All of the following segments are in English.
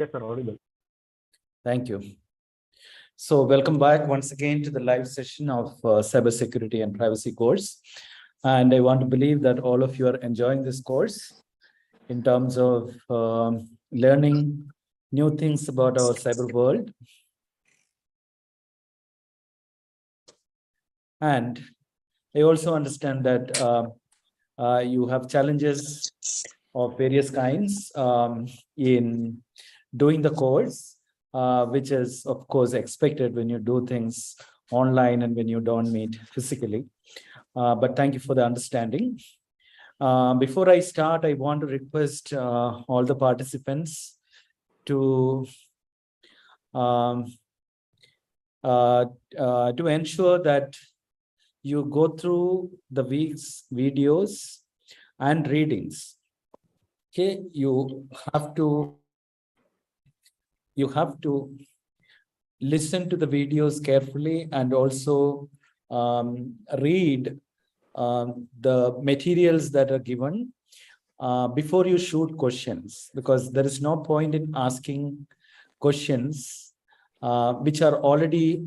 Yes, sir, audible. Thank you. So welcome back once again to the live session of Cybersecurity and Privacy course. And I want to believe that all of you are enjoying this course in terms of learning new things about our cyber world. And I also understand that you have challenges of various kinds in doing the course, which is, of course, expected when you do things online and when you don't meet physically. But thank you for the understanding. Before I start, I want to request all the participants to ensure that you go through the week's videos and readings. Okay, you have to listen to the videos carefully and also read the materials that are given before you shoot questions, because there is no point in asking questions which are already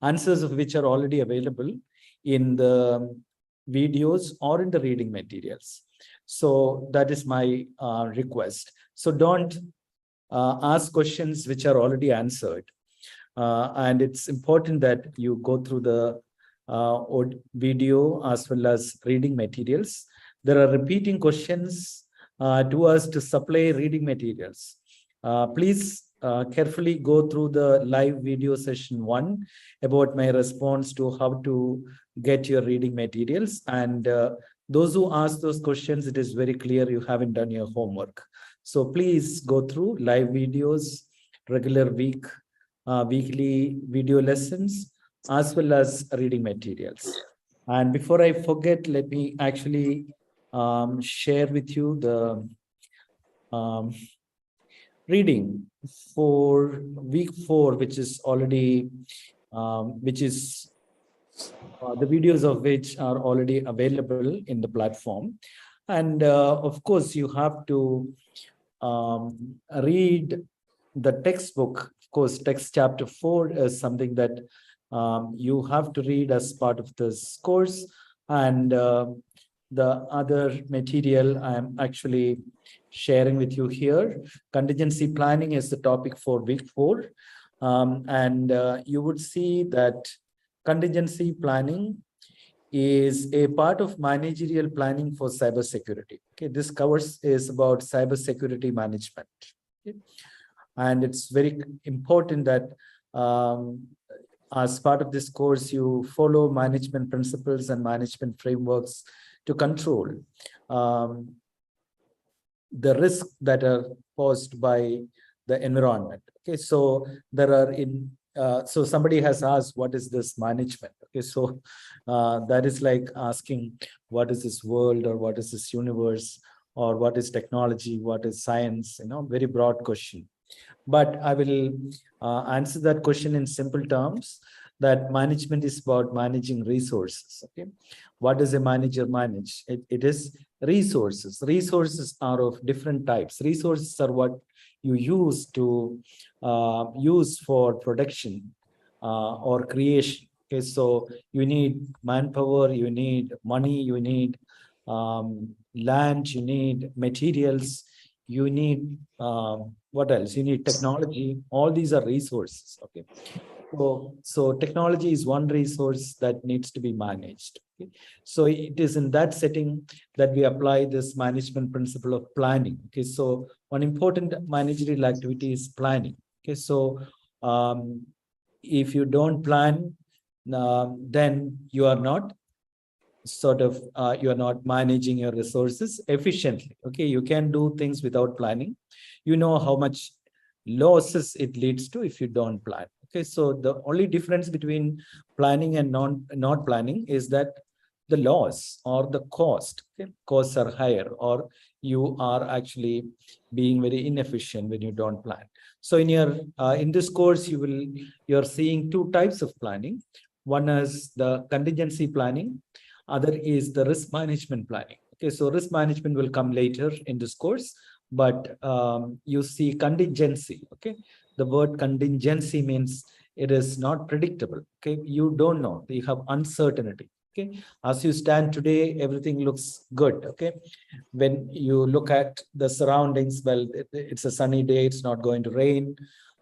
answers of which are already available in the videos or in the reading materials. So that is my request. So don't ask questions which are already answered. And it's important that you go through the video as well as reading materials. There are repeating questions to us to supply reading materials. Please carefully go through the live video session 1 about my response to how to get your reading materials. And those who ask those questions, it is very clear you haven't done your homework. So please go through live videos, regular weekly video lessons, as well as reading materials. And before I forget, let me actually share with you the reading for week 4, which is already, the videos of which are already available in the platform. And of course, you have to read the textbook. Of course, text chapter 4 is something that you have to read as part of this course. And the other material I'm actually sharing with you here. Contingency planning is the topic for week 4. And you would see that contingency planning is a part of managerial planning for cybersecurity. Okay, this is about cybersecurity management. Okay? And it's very important that as part of this course, you follow management principles and management frameworks to control the risks that are posed by the environment. Okay, so there are so somebody has asked, what is this management? Okay, so that is like asking, what is this world, or what is this universe, or what is technology, what is science? Very broad question. But I will answer that question in simple terms, that management is about managing resources. Okay, what does a manager manage? It is resources. Resources are of different types. Resources are what you use to use for production or creation. Okay, so you need manpower, you need money, you need land, you need materials, you need what else? You need technology. All these are resources. Okay, so technology is one resource that needs to be managed. Okay? So it is in that setting that we apply this management principle of planning. Okay, so one important managerial activity is planning. Okay, so if you don't plan, then you are not you are not managing your resources efficiently. Okay, you can do things without planning. You know how much losses it leads to if you don't plan. Okay, so the only difference between planning and not planning is that the loss or the cost, okay, costs are higher, or you are actually being very inefficient when you don't plan. So in this course, you're seeing 2 types of planning. One is the contingency planning, other is the risk management planning. Okay, so risk management will come later in this course, but you see contingency. Okay, the word contingency means it is not predictable. Okay, you don't know, you have uncertainty. Okay, as you stand today, everything looks good. Okay, when you look at the surroundings, well, it's a sunny day, it's not going to rain,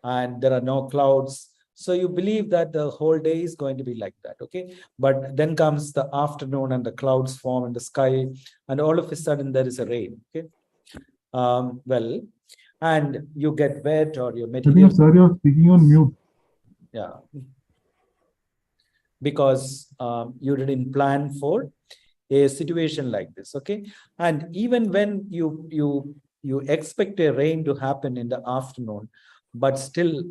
and there are no clouds. So you believe that the whole day is going to be like that. Okay, but then comes the afternoon and the clouds form in the sky, and all of a sudden there is a rain. Okay, well, and you get wet or your material. Sir, you're speaking on mute. Yeah, because you didn't plan for a situation like this. Okay, and even when you expect a rain to happen in the afternoon, but still,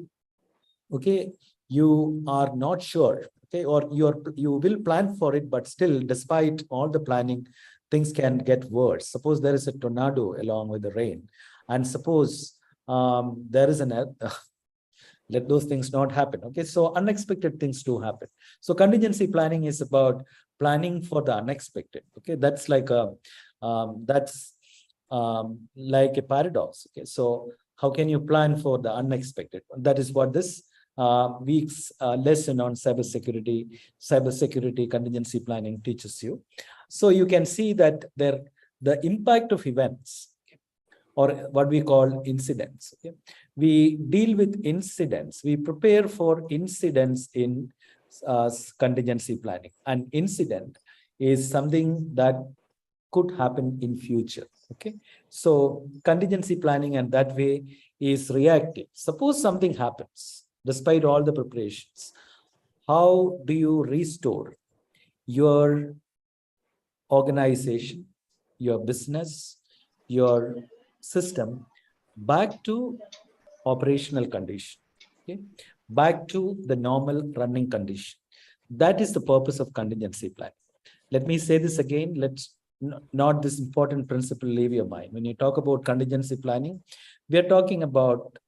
okay, you are not sure. Okay, or you will plan for it, but still, despite all the planning, things can get worse. Suppose there is a tornado along with the rain, and suppose there is an let those things not happen. Okay, so unexpected things do happen. So contingency planning is about planning for the unexpected. Okay, that's like a like a paradox. Okay, so how can you plan for the unexpected? That is what this week's lesson on cybersecurity contingency planning teaches you. So you can see that the impact of events, or what we call incidents. Okay? We deal with incidents. We prepare for incidents in contingency planning. An incident is something that could happen in future. Okay, so contingency planning and that way is reactive. Suppose something happens despite all the preparations. How do you restore your organization, your business, your system back to operational condition, okay, back to the normal running condition? That is the purpose of contingency planning. Let me say this again. Let's not this important principle leave your mind. When you talk about contingency planning, we are talking about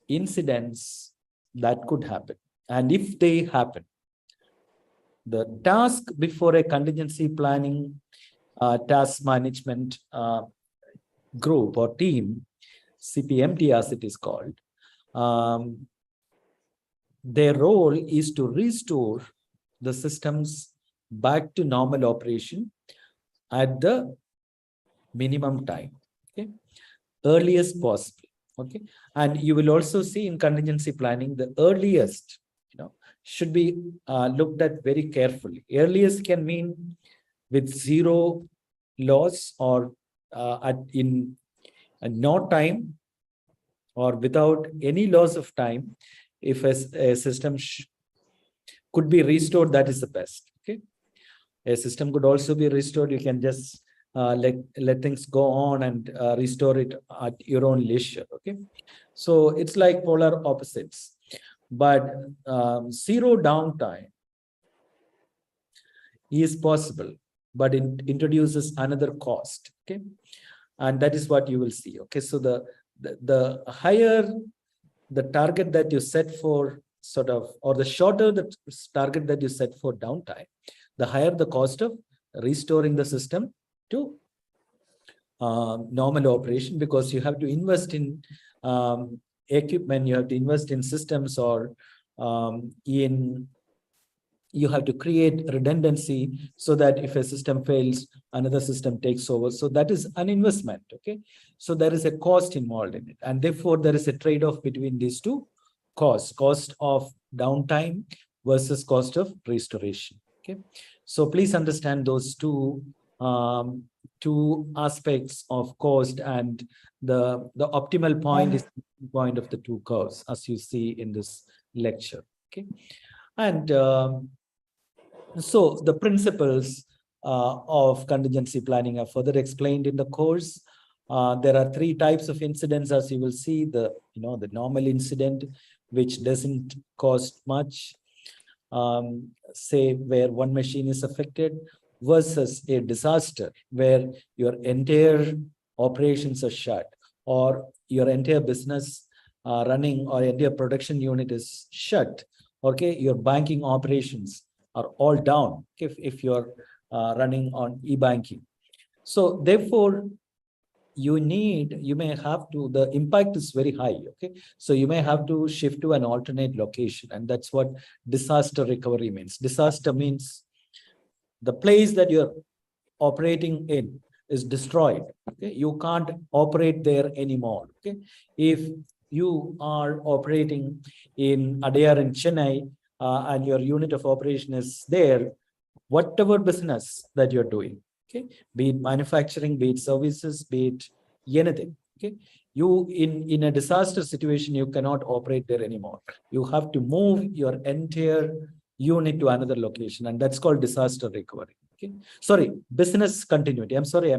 incidents that could happen, and if they happen, the task before a contingency planning task management group or team, CPMT as it is called, their role is to restore the systems back to normal operation at the minimum time, okay, earliest possible. Okay, and you will also see in contingency planning the earliest, should be looked at very carefully. Earliest can mean with zero loss, or in no time, or without any loss of time. If a system could be restored, that is the best. Okay, a system could also be restored. You can just let things go on and restore it at your own leisure. Okay, so it's like polar opposites. But zero downtime is possible, but it introduces another cost. Okay, and that is what you will see. Okay, so the higher the target that you set for or the shorter the target that you set for downtime, the higher the cost of restoring the system to normal operation, because you have to invest in equipment, you have to invest in systems, or you have to create redundancy so that if a system fails, another system takes over. So that is an investment. Okay, so there is a cost involved in it, and therefore there is a trade-off between these two costs: cost of downtime versus cost of restoration. Okay, so please understand those two aspects of cost, and the optimal point is the point of the two curves, as you see in this lecture. Okay, and so the principles of contingency planning are further explained in the course. There are three types of incidents, as you will see. The normal incident, which doesn't cost much, say where one machine is affected, versus a disaster where your entire operations are shut, or your entire business running, or entire production unit is shut. Okay, your banking operations are all down if you're running on e-banking. So therefore, you may have to, the impact is very high. Okay. So you may have to shift to an alternate location. And that's what disaster recovery means. Disaster means the place that you're operating in is destroyed. Okay. You can't operate there anymore. Okay. If you are operating in Adyar in Chennai, and your unit of operation is there, whatever business that you're doing, okay, be it manufacturing, be it services, be it anything, okay, you in a disaster situation, you cannot operate there anymore. You have to move your entire unit to another location, and that's called disaster recovery. Okay, sorry, business continuity. I'm sorry,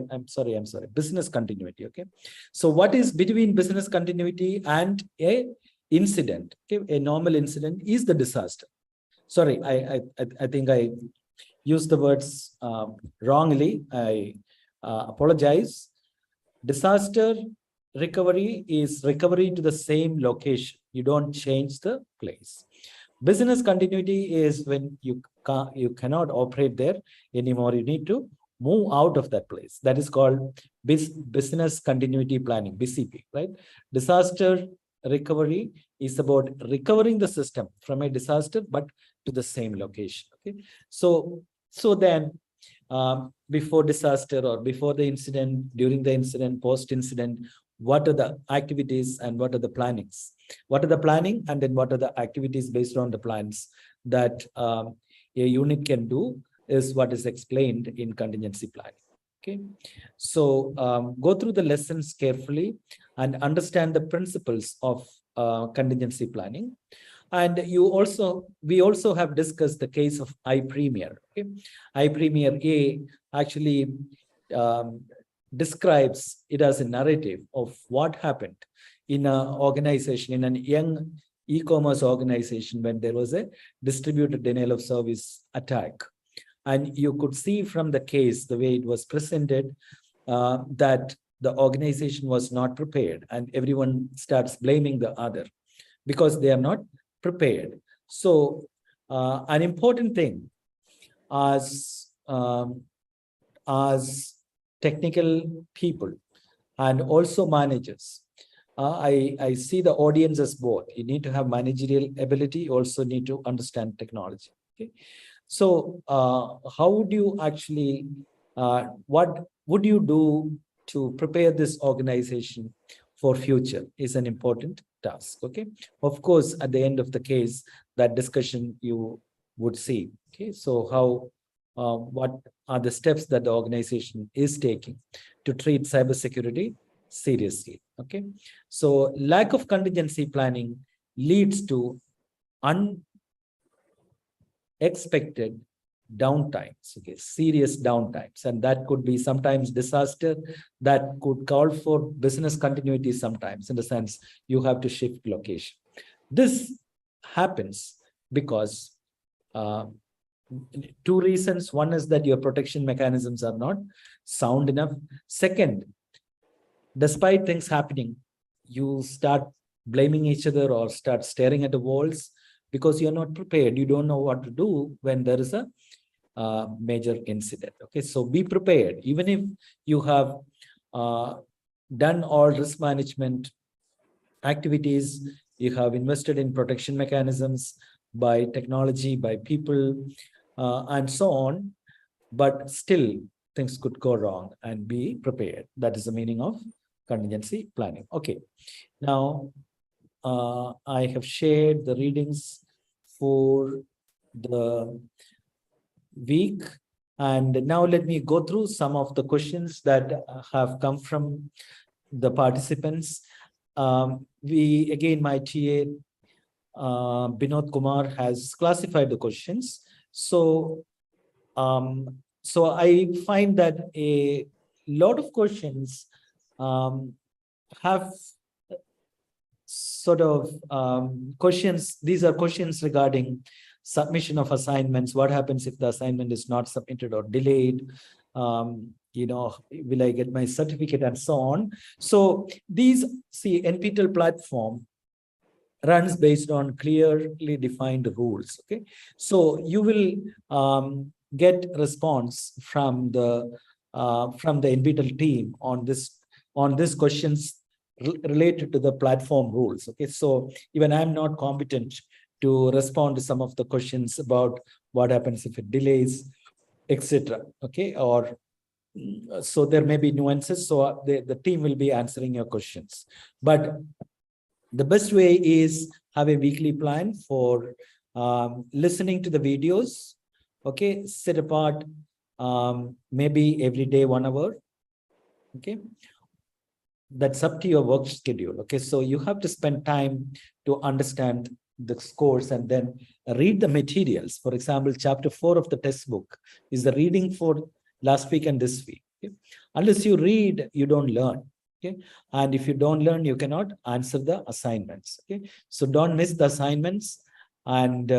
business continuity. Okay, so what is between business continuity and a incident? Okay, a normal incident is the disaster. Sorry, I think I used the words wrongly. I apologize. Disaster recovery is recovery to the same location. You don't change the place. Business continuity is when you cannot operate there anymore. You need to move out of that place. That is called business continuity planning, BCP, right? Disaster recovery is about recovering the system from a disaster, but to the same location. Okay, so then before disaster or before the incident, during the incident, post-incident, what are the activities and what are the plannings? What are the planning and then what are the activities based on the plans that a unit can do is what is explained in contingency planning. Okay, so go through the lessons carefully and understand the principles of contingency planning. And we also have discussed the case of iPremier. Okay, iPremier A actually describes it as a narrative of what happened in an organization, in an young e-commerce organization, when there was a distributed denial of service attack. And you could see from the case, the way it was presented, that the organization was not prepared, and everyone starts blaming the other because they are not prepared. So an important thing as technical people and also managers, I see the audience as both. You need to have managerial ability, you also need to understand technology. Okay, so how would you actually, what would you do to prepare this organization for future is an important task. Okay, of course, at the end of the case, that discussion you would see. Okay, so how what are the steps that the organization is taking to treat cybersecurity seriously? Okay, so lack of contingency planning leads to unexpected downtimes, okay, serious downtimes, and that could be sometimes disaster, that could call for business continuity sometimes, in the sense you have to shift location. This happens because two reasons. One is that your protection mechanisms are not sound enough. Second, despite things happening, you start blaming each other or start staring at the walls because you're not prepared. You don't know what to do when there is a major incident. Okay, so be prepared. Even if you have done all risk management activities, you have invested in protection mechanisms by technology, by people, and so on, but still things could go wrong, and be prepared. That is the meaning of contingency planning. Okay, now I have shared the readings for the week, and now let me go through some of the questions that have come from the participants. My TA Binod Kumar has classified the questions. So I find that a lot of questions have sort of questions. These are questions regarding submission of assignments. What happens if the assignment is not submitted or delayed? Will I get my certificate, and so on? So these, NPTEL platform runs based on clearly defined rules. Okay, so you will get response from the from the NPTEL team on this questions related to the platform rules. Okay, so even I'm not competent to respond to some of the questions about what happens if it delays, etc. Okay, or so there may be nuances. So the team will be answering your questions. But the best way is have a weekly plan for listening to the videos. Okay, set apart maybe every day 1 hour. Okay, that's up to your work schedule. Okay, so you have to spend time to understand the course and then read the materials. For example, chapter 4 of the textbook is the reading for last week and this week. Okay? Unless you read, you don't learn. Okay, and if you don't learn, you cannot answer the assignments. Okay, so don't miss the assignments. And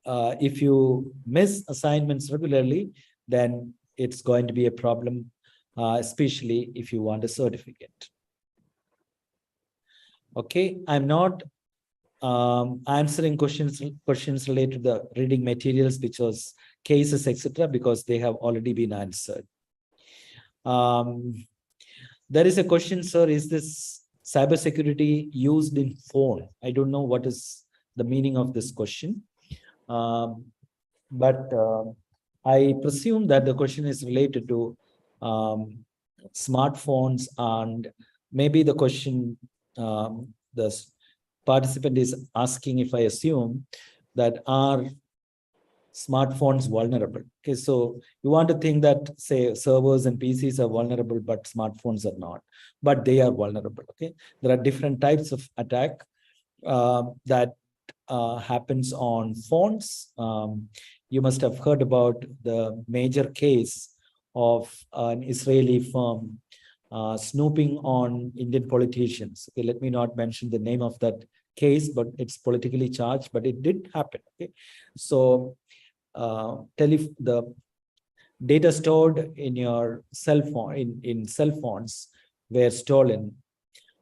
if you miss assignments regularly, then it's going to be a problem, especially if you want a certificate. Okay, I'm not answering questions related to the reading materials, which was cases, etc., because they have already been answered. There is a question, sir, is this cybersecurity used in phone? I don't know what is the meaning of this question. But I presume that the question is related to smartphones, and maybe the question, the participant is asking if I assume that are smartphones vulnerable. Okay, so you want to think that, say, servers and PCs are vulnerable, but smartphones are not, but they are vulnerable. Okay, there are different types of attack that happens on phones. You must have heard about the major case of an Israeli firm snooping on Indian politicians. Okay, let me not mention the name of that case, but it's politically charged, but it did happen. Okay, so the data stored in your cell phone, in cell phones, were stolen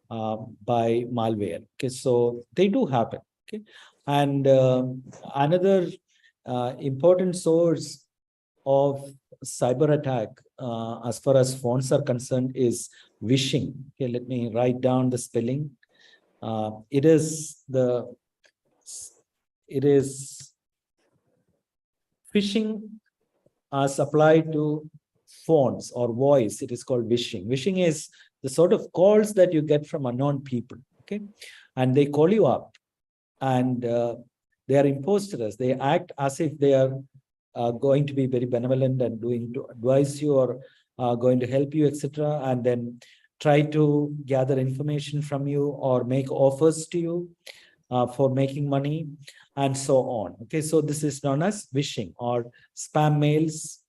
by malware. Okay, so they do happen. Okay, and another important source of cyber attack as far as phones are concerned is phishing. Okay, let me write down the spelling. It is phishing as applied to phones or voice. It is called phishing. Phishing is the sort of calls that you get from unknown people. Okay, and they call you up, and they are imposters. They act as if they are going to be very benevolent and doing to advise you or going to help you, etc., and then try to gather information from you or make offers to you for making money and so on. Okay, so this is known as phishing or spam mails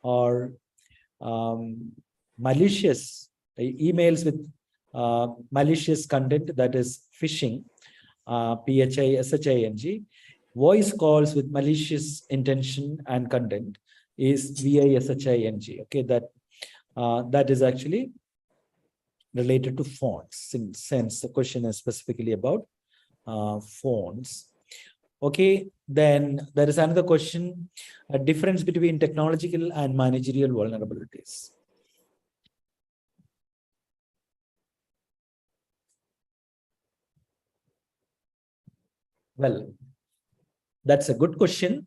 or malicious emails with malicious content, that is phishing, phishing. Voice calls with malicious intention and content is VISHING. Okay, that is actually related to phones, since the question is specifically about phones. Okay, then there is another question, a difference between technological and managerial vulnerabilities. Well, that's a good question.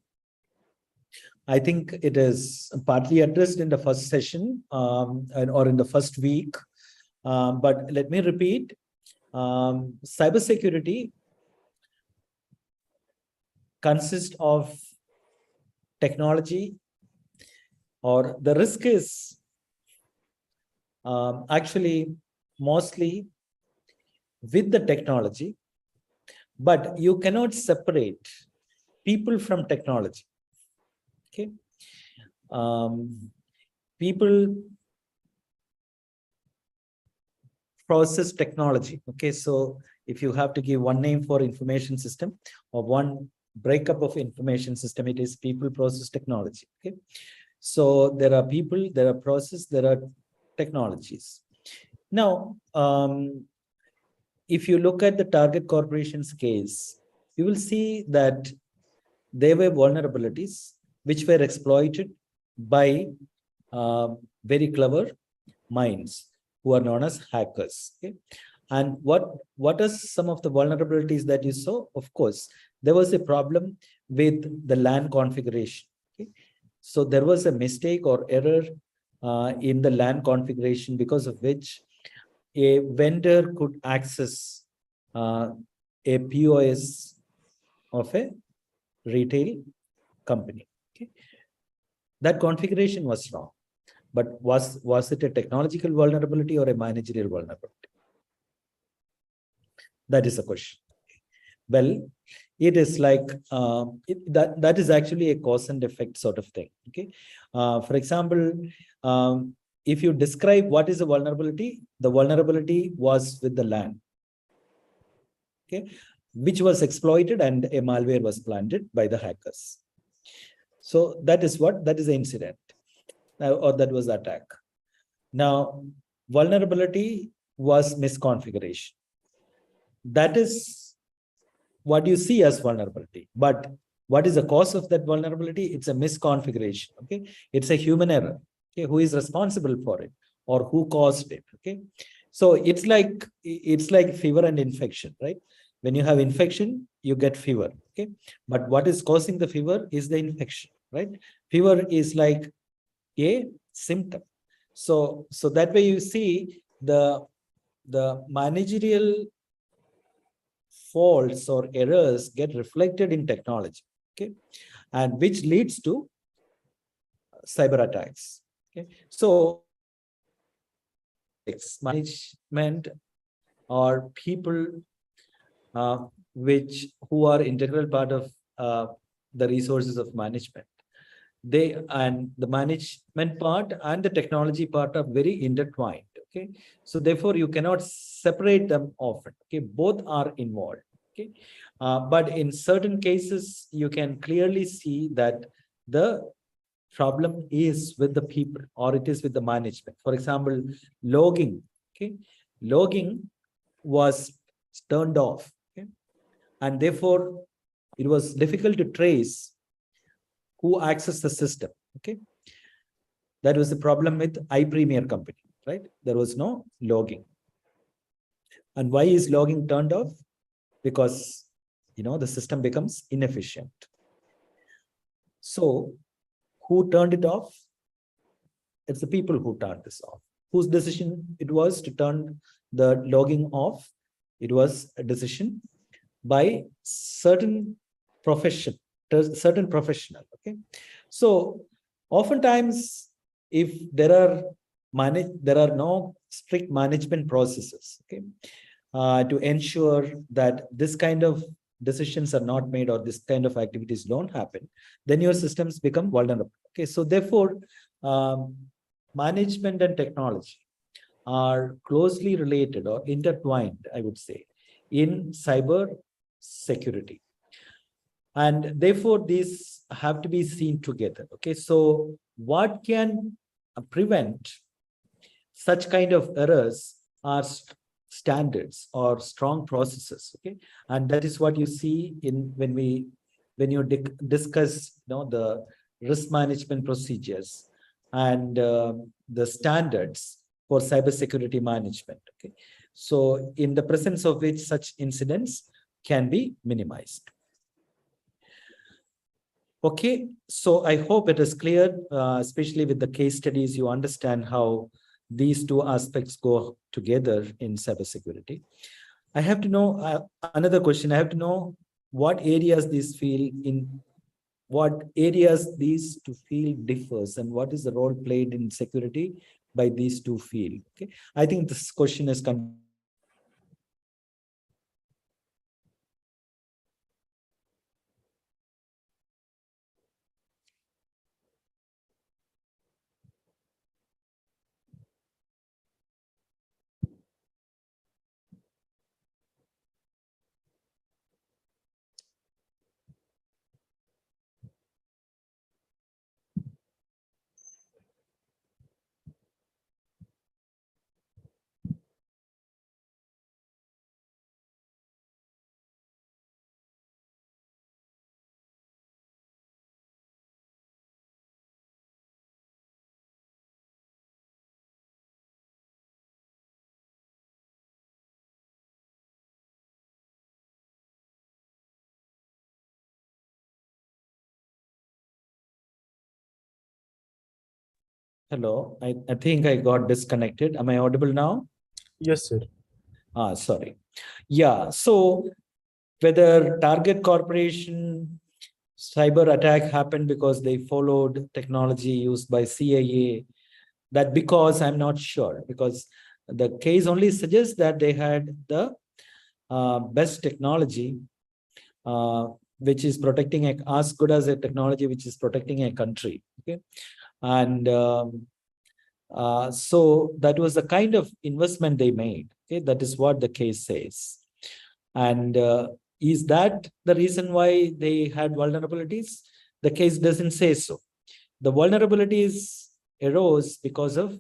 I think it is partly addressed in the first session or in the first week. But let me repeat, cybersecurity consists of technology, or the risk is actually mostly with the technology, but you cannot separate people from technology. Okay, people process technology. Okay, so if you have to give one name for information system or one breakup of information system, it is people process technology. Okay, so there are people, there are process, there are technologies. Now, if you look at the target corporation's case, you will see that there were vulnerabilities which were exploited by very clever minds who are known as hackers. Okay? And what are some of the vulnerabilities that you saw? Of course, there was a problem with the LAN configuration. Okay? So there was a mistake or error in the LAN configuration, because of which a vendor could access a POS of a retail company. Okay? That configuration was wrong. But was it a technological vulnerability or a managerial vulnerability? That is a question. Well, it is like that is actually a cause and effect sort of thing. Okay, for example, if you describe what is a vulnerability, the vulnerability was with the LAN. Okay, which was exploited and a malware was planted by the hackers. So that is the incident, or that was the attack. Now, vulnerability was misconfiguration. That is what you see as vulnerability. But what is the cause of that vulnerability? It's a misconfiguration. Okay, it's a human error. Okay, who is responsible for it or who caused it? Okay, so it's like fever and infection, right? When you have infection, you get fever. Okay, but what is causing the fever is the infection, right? Fever is like a symptom. So that way you see the managerial faults or errors get reflected in technology, okay, and which leads to cyber attacks. Okay, so management or people who are integral part of the resources of management. They and the management part and the technology part are very intertwined. Okay, so therefore you cannot separate them often. Okay, both are involved. Okay, but in certain cases you can clearly see that the problem is with the people or it is with the management. For example, logging. Okay, logging was turned off. Okay, and therefore it was difficult to trace who accessed the system. Okay, that was the problem with iPremier company, right? There was no logging. And why is logging turned off? Because the system becomes inefficient. So who turned it off? It's the people who turned this off. Whose decision it was to turn the logging off? It was a decision by certain professional. Okay, so oftentimes if there are no strict management processes, okay, to ensure that this kind of decisions are not made or this kind of activities don't happen, then your systems become vulnerable. Okay, so therefore management and technology are closely related or intertwined, I would say, in cyber security. And therefore, these have to be seen together. Okay, so what can prevent such kind of errors are standards or strong processes. Okay, and that is what you see in when you discuss the risk management procedures and the standards for cybersecurity management. Okay, so in the presence of which such incidents can be minimized. Okay, so I hope it is clear, especially with the case studies, you understand how these two aspects go together in cybersecurity. I have to know another question. I have to know what areas these two field differs and what is the role played in security by these two field. Okay, I think this question is Hello, I think I got disconnected. Am I audible now? Yes, sir. Sorry. Yeah, so whether target corporation cyber attack happened because they followed technology used by CIA, that because I'm not sure, because the case only suggests that they had the best technology, which is protecting as good as a technology which is protecting a country. Okay, and so that was the kind of investment they made. Okay, that is what the case says. And is that the reason why they had vulnerabilities? The case doesn't say so. The vulnerabilities arose because of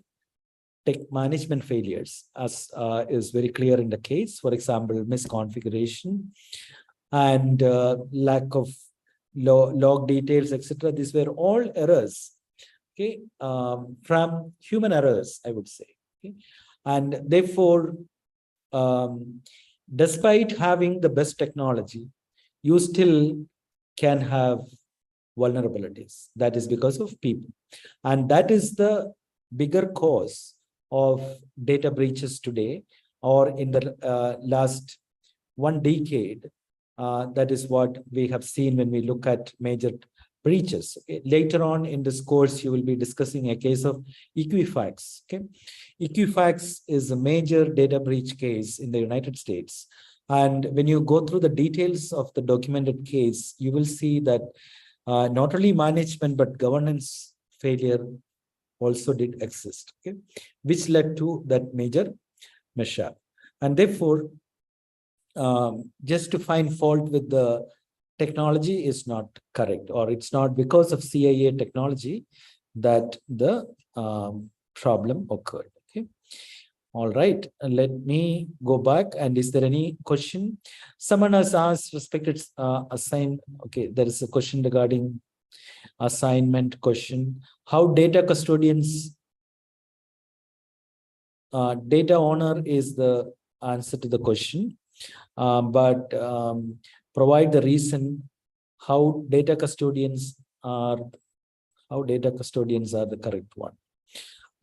tech management failures, as is very clear in the case. For example, misconfiguration and lack of log details, etc. These were all errors, okay, from human errors, I would say. Okay? And therefore, despite having the best technology, you still can have vulnerabilities. That is because of people. And that is the bigger cause of data breaches today, or in the last 1 decade. That is what we have seen when we look at major breaches. Okay? Later on in this course, you will be discussing a case of Equifax. Okay? Equifax is a major data breach case in the United States. And when you go through the details of the documented case, you will see that not only management, but governance failure also did exist, okay, which led to that major mishap. And therefore, just to find fault with the technology is not correct, or it's not because of CIA technology that the problem occurred. Okay. All right, let me go back. And is there any question? Someone has asked respected assign. Okay, there is a question regarding assignment question. How data custodians, data owner is the answer to the question, but provide the reason how data custodians are the correct one.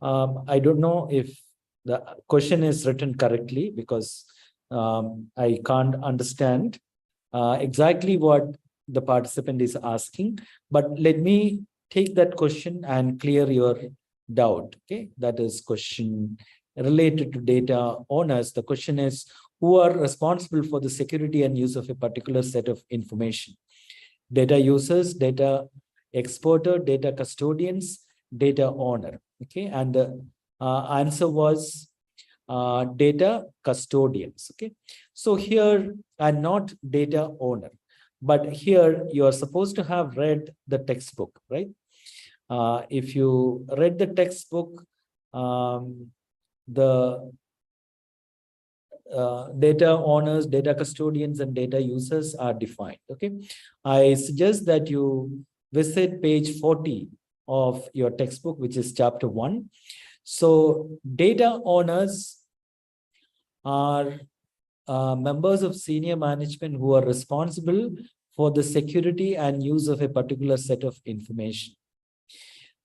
I don't know if the question is written correctly, because I can't understand exactly what the participant is asking, but let me take that question and clear your doubt. Okay, that is question related to data owners. The question is, who are responsible for the security and use of a particular set of information? Data users, data exporter, data custodians, data owner. Okay, and the answer was data custodians. Okay, so here I'm not data owner, but here you are supposed to have read the textbook, right? If you read the textbook, the data owners, data custodians, and data users are defined. Okay, I suggest that you visit page 40 of your textbook, which is chapter 1. So data owners are members of senior management who are responsible for the security and use of a particular set of information.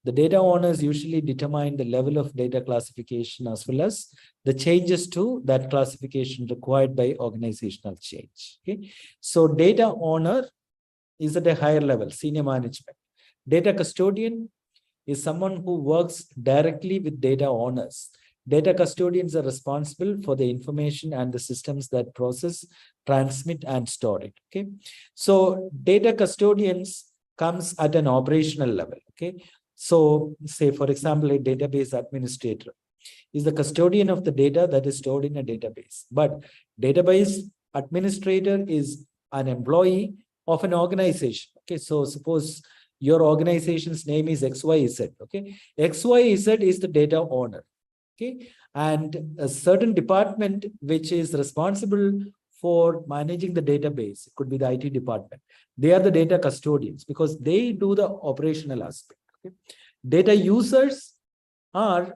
The data owners usually determine the level of data classification as well as the changes to that classification required by organizational change. Okay, so data owner is at a higher level, senior management. Data custodian is someone who works directly with data owners. Data custodians are responsible for the information and the systems that process, transmit, and store it. Okay, so data custodians comes at an operational level. Okay, so say, for example, a database administrator is the custodian of the data that is stored in a database, but database administrator is an employee of an organization. Okay, so suppose your organization's name is XYZ. Okay, XYZ is the data owner. Okay, and a certain department which is responsible for managing the database, it could be the IT department. They are the data custodians because they do the operational aspect. Okay, data users are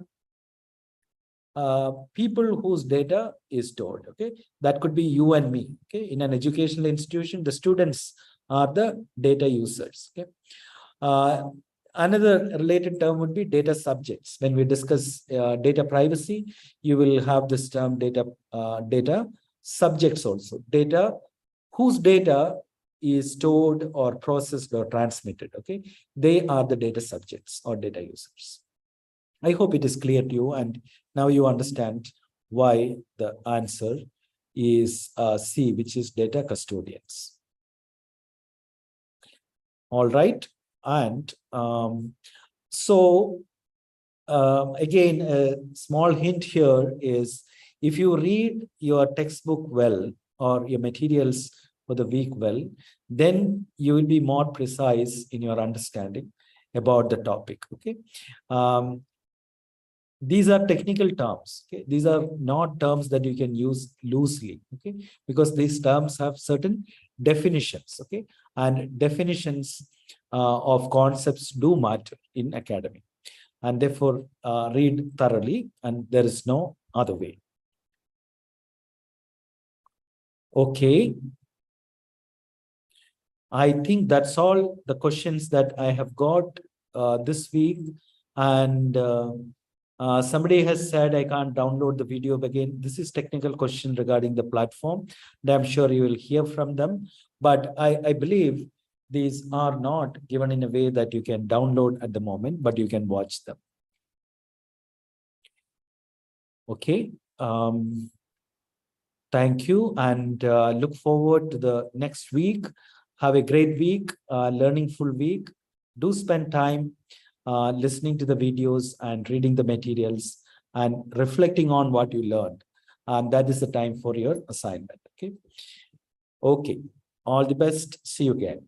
people whose data is stored. Okay, that could be you and me. Okay, in an educational institution, the students are the data users. Okay, Another related term would be data subjects. When we discuss data privacy, you will have this term data subjects also. Data, whose data is stored or processed or transmitted. Okay, they are the data subjects or data users. I hope it is clear to you, and now you understand why the answer is C, which is data custodians. All right, and again, a small hint here is, if you read your textbook well or your materials for the week well, then you will be more precise in your understanding about the topic. Okay. These are technical terms. Okay, these are not terms that you can use loosely. Okay, because these terms have certain definitions. Okay, and definitions of concepts do matter in academy, and therefore read thoroughly, and there is no other way. Okay, I think that's all the questions that I have got this week, and somebody has said I can't download the video again. This is technical question regarding the platform, and I'm sure you will hear from them. But I believe these are not given in a way that you can download at the moment, but you can watch them. Okay. Thank you, and look forward to the next week. Have a great week, learning full week. Do spend time listening to the videos and reading the materials and reflecting on what you learned. And that is the time for your assignment. Okay. Okay. All the best. See you again.